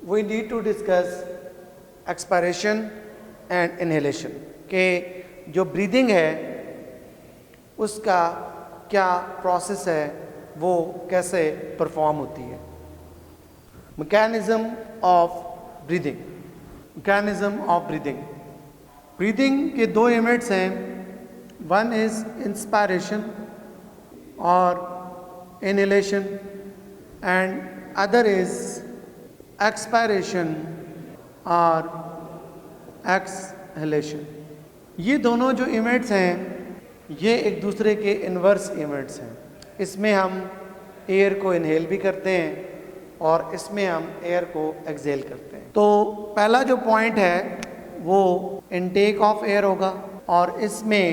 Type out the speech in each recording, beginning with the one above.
we need to discuss expiration and inhalation के जो breathing है उसका क्या process है, वो कैसे perform होती है. Mechanism of breathing. Mechanism of breathing. Breathing के दो units हैं. One is inspiration और inhalation and other is expiration और exhalation. ये दोनों जो इवेंट्स हैं ये एक दूसरे के इन्वर्स इवेंट्स हैं. इसमें हम एयर को इनहेल भी करते हैं और इसमें हम एयर को एक्सहेल करते हैं. तो पहला जो पॉइंट है वो इनटेक ऑफ एयर होगा और इसमें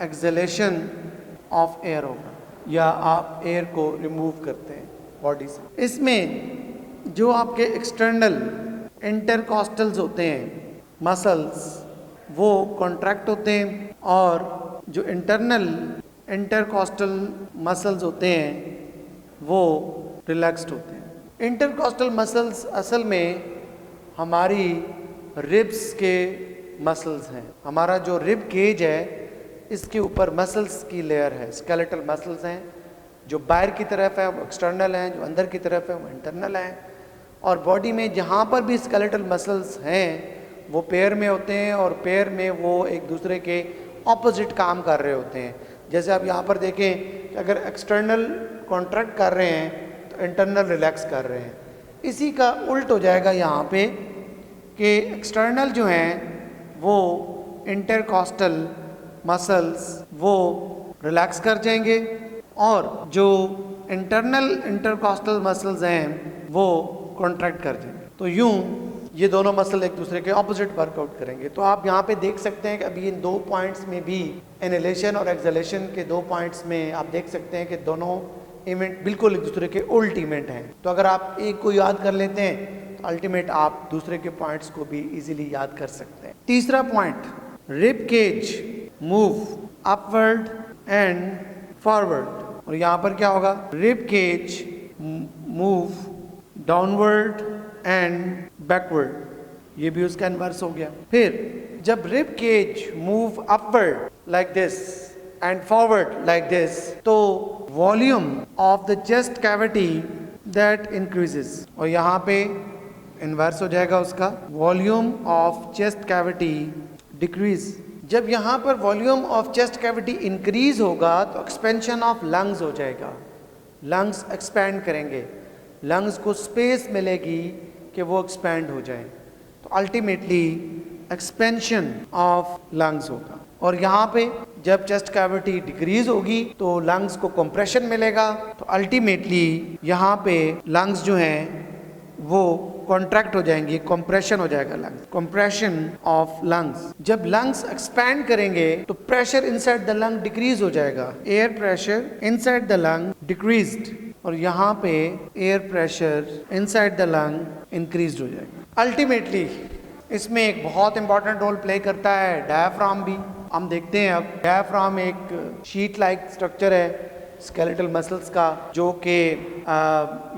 एक्सहेलेशन ऑफ एयर होगा, या आप एयर को रिमूव करते हैं बॉडी से. इसमें जो आपके एक्सटर्नल इंटरकॉस्टल्स होते हैं मसल्स वो कॉन्ट्रैक्ट होते हैं और जो इंटरनल इंटरकॉस्टल मसल्स होते हैं वो रिलैक्स्ड होते हैं. इंटरकॉस्टल मसल्स असल में हमारी रिब्स के मसल्स हैं. हमारा जो रिब केज है इसके ऊपर मसल्स की लेयर है, स्केलेटल मसल्स हैं. जो बाहर की तरफ है वो एक्सटर्नल हैं, जो अंदर की तरफ है वो इंटरनल हैं. और बॉडी में जहाँ पर भी स्केलेटल मसल्स हैं वो पेयर में होते हैं और पेयर में वो एक दूसरे के ऑपोजिट काम कर रहे होते हैं. जैसे आप यहाँ पर देखें कि अगर एक्सटर्नल कॉन्ट्रैक्ट कर रहे हैं तो इंटरनल रिलैक्स कर रहे हैं. इसी का उल्ट हो जाएगा यहाँ पे कि एक्सटर्नल जो हैं वो इंटरकॉस्टल मसल्स वो रिलैक्स कर जाएंगे और जो इंटरनल इंटरकॉस्टल मसल्स हैं वो कॉन्ट्रैक्ट कर जाएंगे. तो यूं ये दोनों मसल एक दूसरे के ऑपोजिट वर्कआउट करेंगे. तो आप यहाँ पे देख सकते हैं कि अभी इन दो पॉइंट्स में भी इनहेलेशन और एक्सहेलेशन के दो पॉइंट्स में आप देख सकते हैं कि दोनों इवेंट बिल्कुल एक दूसरे के उल्ट इवेंट हैं. तो अगर आप एक को याद कर लेते हैं तो अल्टीमेट आप दूसरे के पॉइंट्स को भी इजीली याद कर सकते हैं. तीसरा point, rib cage move upward and forward. और यहाँ पर क्या होगा, rib cage move downward and backward. ये भी उसका इन्वर्स हो गया. फिर जब rib cage move upward like this and forward like this तो volume of the chest cavity that increases. और यहाँ पे इन्वर्स हो जाएगा उसका, volume of chest cavity decrease. जब यहाँ पर volume of chest cavity increase होगा तो एक्सपेंशन ऑफ लंग्स हो जाएगा. लंग्स एक्सपैंड करेंगे, लंग्स को स्पेस मिलेगी कि वो एक्सपैंड हो जाए. तो अल्टीमेटली एक्सपेंशन ऑफ लंग्स होगा. और यहाँ पे जब चेस्ट कैविटी डिक्रीज होगी तो लंग्स को कंप्रेशन मिलेगा. तो अल्टीमेटली यहाँ पे लंग्स जो हैं वो कॉन्ट्रैक्ट हो जाएंगे, कंप्रेशन हो जाएगा लंग्स, कंप्रेशन ऑफ लंग्स. जब लंग्स एक्सपैंड करेंगे तो pressure inside the lung decrease हो जाएगा, air pressure inside the lung decreased और यहाँ पे air pressure inside the lung increased हो जाएगा. अल्टीमेटली इसमें एक बहुत इंपॉर्टेंट रोल प्ले करता है डायफ्राम भी. हम देखते हैं अब डायफ्राम एक शीट लाइक स्ट्रक्चर है स्केलेटल मसल्स का, जो कि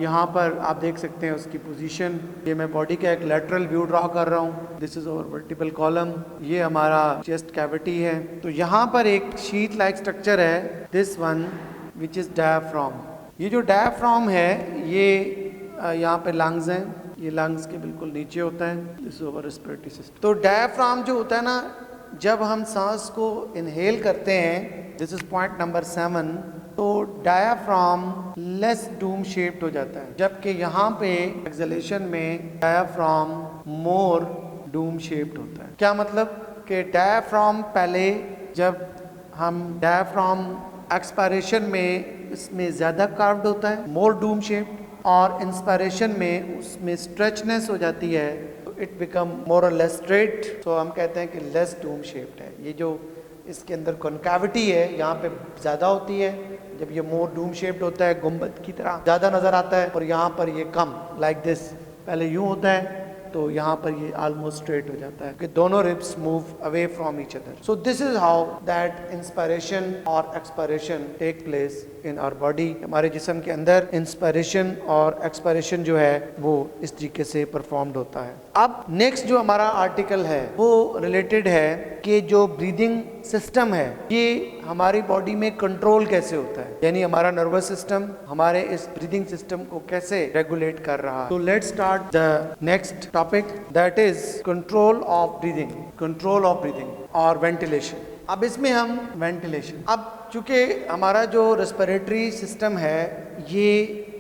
यहाँ पर आप देख सकते हैं उसकी पोजीशन. ये मैं बॉडी का एक लेटरल व्यू ड्रॉ कर रहा हूँ. This is our vertical column, ये हमारा चेस्ट कैविटी है. तो यहाँ पर एक शीट लाइक स्ट्रक्चर है, this one which is diaphragm. ये जो डायफ्राम है ये यहाँ पे लंग्स हैं, ये लंग्स के बिल्कुल नीचे होता है. This is our respiratory system. तो डायफ्राम जो होता है ना, जब हम सांस को इनहेल करते हैं, दिस इज पॉइंट नंबर 7, तो डायाफ्राम लेस डूम शेप्ड हो जाता है, जबकि यहाँ पे एक्सहेलेशन में डायाफ्राम मोर डूम शेप्ड होता है. क्या मतलब कि डायाफ्राम पहले जब हम डायाफ्राम एक्सपायरेशन में इसमें ज़्यादा कार्व्ड होता है, मोर डूम शेप्ड, और इंस्पायरेशन में उसमें स्ट्रेचनेस हो जाती है तो इट बिकम मोर और लेस स्ट्रेट. तो हम कहते हैं कि लेस डूम शेप्ड है. ये जो इसके अंदर कॉन्कैविटी है यहाँ पे ज़्यादा होती है, जब ये मोर डूम शेप्ड होता है गुंबद की तरह ज़्यादा नज़र आता है, और यहाँ पर ये कम लाइक दिस. पहले यूँ होता है तो यहाँ पर ये ऑलमोस्ट स्ट्रेट हो जाता है कि दोनों ribs move away from each other. So this is how that inspiration और expiration take place in our body. हमारे जिस्म के अंदर इंस्पिरेशन और एक्सपायरेशन जो है वो इस तरीके से परफॉर्म्ड होता है। अब नेक्स्ट जो हमारा आर्टिकल है वो रिलेटेड है कि जो ब्रीदिंग सिस्टम है ये हमारी बॉडी में कंट्रोल कैसे होता है, यानी हमारा नर्वस सिस्टम हमारे इस ब्रीदिंग सिस्टम को कैसे रेगुलेट कर रहा है। तो let's start the next topic, that is control of breathing और वेंटिलेशन। अब इसमें हम वेंटिलेशन, अब चूंकि हमारा जो रेस्पिरेटरी सिस्टम है ये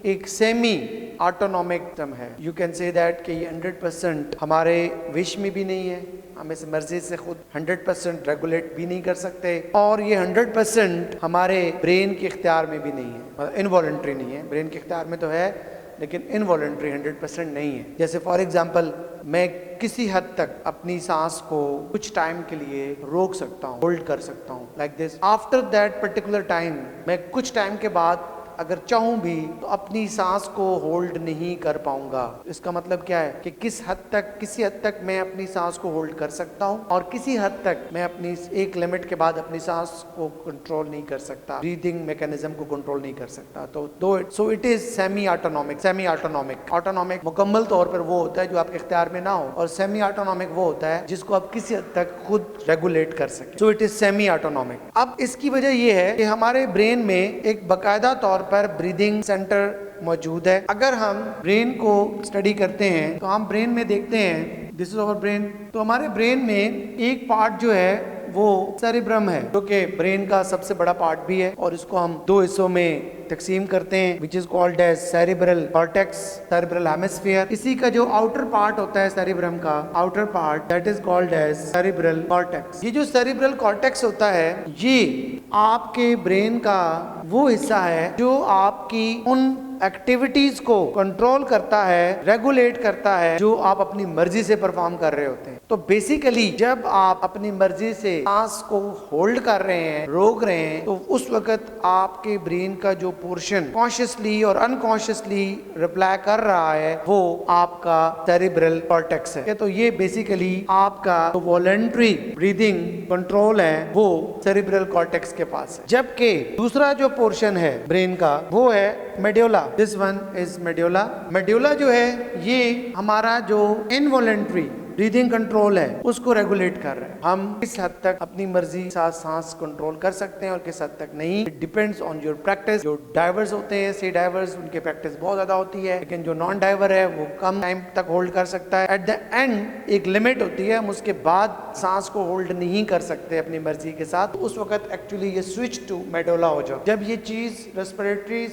एक सेमी ऑटोनॉमिक सिस्टम है, यू कैन से दैट कि ये 100% हमारे विश में भी नहीं है, हम इस मर्जी से खुद 100% रेगुलेट भी नहीं कर सकते, और ये 100% हमारे ब्रेन के इख्तियार में भी नहीं है, इनवॉलंटरी नहीं है। ब्रेन के इख्तियार में तो है लेकिन इनवॉलंटरी 100% नहीं है। जैसे फॉर एग्जांपल मैं किसी हद तक अपनी सांस को कुछ टाइम के लिए रोक सकता हूँ, होल्ड कर सकता हूँ like this. After that particular time मैं कुछ टाइम के बाद अगर चाहूं भी तो अपनी सांस को होल्ड नहीं कर पाऊंगा। इसका मतलब क्या है कि किसी हद तक मैं अपनी सांस को होल्ड कर सकता हूं और किसी हद तक मैं अपनी एक लिमिट के बाद अपनी सांस को कंट्रोल नहीं कर सकता, ब्रीदिंग मैकेनिज्म को कंट्रोल नहीं कर सकता। तो so it is semi autonomic. Autonomic मुकम्मल तौर पर वो होता है जो आपके इख्तियार में ना हो, और सेमी ऑटोनॉमिक वो होता है जिसको आप किसी हद तक खुद रेगुलेट कर सके। So it is semi autonomic. अब इसकी वजह ये है कि हमारे ब्रेन में एक बाकायदा तौर पर ब्रीदिंग सेंटर मौजूद है। अगर हम ब्रेन को स्टडी करते हैं तो हम ब्रेन में देखते हैं, दिस इज आवर ब्रेन, तो हमारे ब्रेन में एक पार्ट जो है वो सेरिब्रम है, जो कि ब्रेन का सबसे बड़ा पार्ट भी है, और इसको हम दो हिस्सों में तकसीम करते हैं, which is called as cerebral cortex, cerebral hemisphere. इसी का जो आउटर पार्ट होता है सेरिब्रम का outer part, that is called as cerebral cortex. ये जो सेरिब्रल कॉर्टेक्स होता है ये आपके ब्रेन का वो हिस्सा है जो आपकी उन एक्टिविटीज को कंट्रोल करता है, रेगुलेट करता है जो आप अपनी मर्जी से परफॉर्म कर रहे होते हैं। तो बेसिकली जब आप अपनी मर्जी से सांस को होल्ड कर रहे हैं, रोक रहे हैं, तो उस वक्त आपके ब्रेन का जो पोर्शन कॉन्शियसली और अनकॉन्शियसली रिप्लाई कर रहा है वो आपका सेरिब्रल कॉर्टेक्स है। तो ये बेसिकली आपका जो वॉलंटरी ब्रीदिंग कंट्रोल है वो सेरिब्रल कॉर्टेक्स के पास है। जबकि दूसरा जो पोर्शन है ब्रेन का वो है medulla. This one is medulla. Medulla जो है ये हमारा जो इनवॉलंटरी ब्रीदिंग कंट्रोल है उसको रेगुलेट कर रहा है। हम किस हद तक अपनी मर्जी साथ सांस कंट्रोल कर सकते हैं और किस हद तक नहीं, it depends on your practice. जो डाइवर्स होते हैं, सी डाइवर्स, उनकी प्रैक्टिस बहुत ज्यादा होती है, लेकिन जो नॉन डाइवर है वो कम टाइम तक होल्ड कर सकता है। एट द एंड एक लिमिट होती है, हम उसके बाद सांस को होल्ड नहीं कर सकते अपनी मर्जी के साथ, उस वक्त एक्चुअली ये स्विच टू मेडुला हो जाओ। जब ये चीज respiratory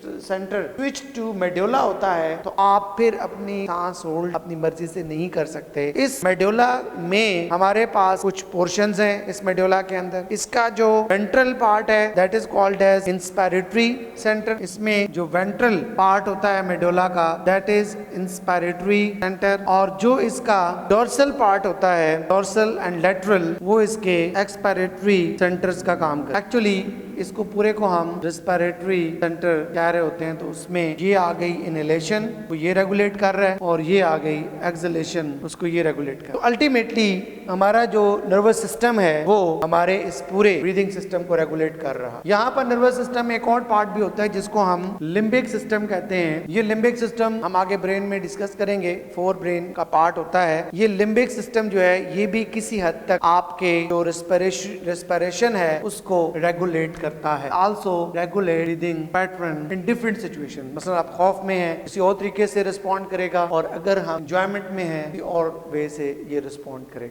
centre switch to medulla होता है तो आप फिर अपनी सांस होल्ड अपनी मर्जी से नहीं कर सकते। इस मेडुला में हमारे पास कुछ पोर्शंस हैं। इस मेडुला के अंदर इसका जो वेंट्रल पार्ट है that is called as inspiratory centre. इसमें जो वेंट्रल पार्ट होता है मेडुला का दैट इज इंस्पिरेटरी सेंटर, और जो इसका डोर्सल पार्ट होता है, डोर्सल एंड लेटरल, वो इसके एक्सपिरेटरी सेंटर्स का काम करता है। एक्चुअली इसको पूरे को हम रेस्पिरेटरी सेंटर कह रहे होते हैं। तो उसमें ये आ गई इनहेलेशन, वो ये रेगुलेट कर रहा है, और ये आ गई एक्सहेलेशन, उसको ये रेगुलेट कर। तो अल्टीमेटली हमारा जो नर्वस सिस्टम है वो हमारे इस पूरे ब्रीदिंग सिस्टम को रेगुलेट कर रहा है। यहाँ पर नर्वस सिस्टम में एक और पार्ट भी होता है जिसको हम लिम्बिक सिस्टम कहते हैं। ये लिम्बिक सिस्टम हम आगे ब्रेन में डिस्कस करेंगे, फोर ब्रेन का पार्ट होता है। ये लिम्बिक सिस्टम जो है ये भी किसी हद तक आपके जो रेस्पिरेशन है उसको रेगुलेट करता है। Also regulate breathing pattern in different situation. मतलब आप खौफ में हैं किसी और तरीके से रिस्पॉन्ड करेगा, और अगर हम एंजॉयमेंट में हैं और वे से ये रिस्पॉन्ड करेगा।